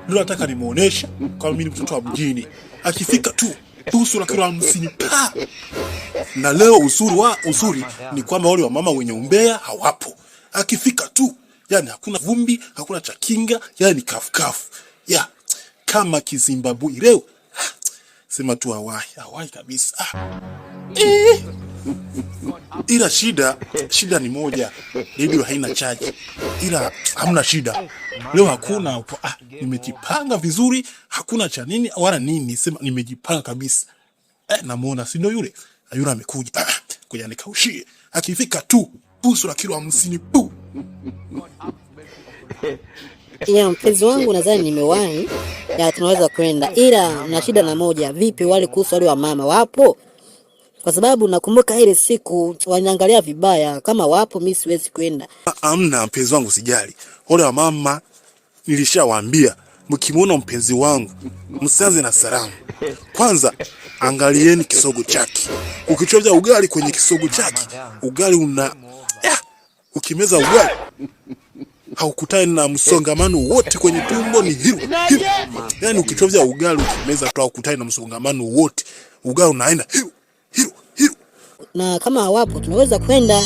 Ndio nataka nimuonesha kama mimi ni mtoto wa mjini. Akifika tu busu la kilo 50 pa. Na leo uzuri ni kwamba wale wa mama wenye umbea hawapo. Akifika tu, yani hakuna vumbi, hakuna chakinga, yani kafu. Ya, kama Kizimbabwe leo. Sema tu Hawaii kabisa. Ila shida ni moja. Radio haina chaji. Ila hamna shida. Leo hakuna nimejipanga vizuri, hakuna cha nini wala nini, sema nimejipanga kabisa. Namuona si ndio yule? Yule amekuja. Kuja nikaushie. Akifika tu busu la kilo 50 pu. Ya mpenzi wangu nadhani nimewahi. Ya tunaweza kwenda. Ila na shida na moja, vipi wale kuhusu wale wa mama wapo? Kwa sababu nakumbuka ile siku waniangalia vibaya, kama wapo mimi siwezi kwenda. Hamna mpenzi wangu, sijali. Wale wa mama nilishawaambia, mkimuona mpenzi wangu msianze na salamu. Kwanza angalieni kisogo chake. Ukichovya ugali kwenye kisogo chake, ugali ukimeza ugali haukutani na msongamano wote kwenye tumbo, ni hiru. Yani ukichovya ugali ukimeza tu haukutani na msongamano wote, ugali unaenda hiru. Na kama hawapo tunaweza kwenda.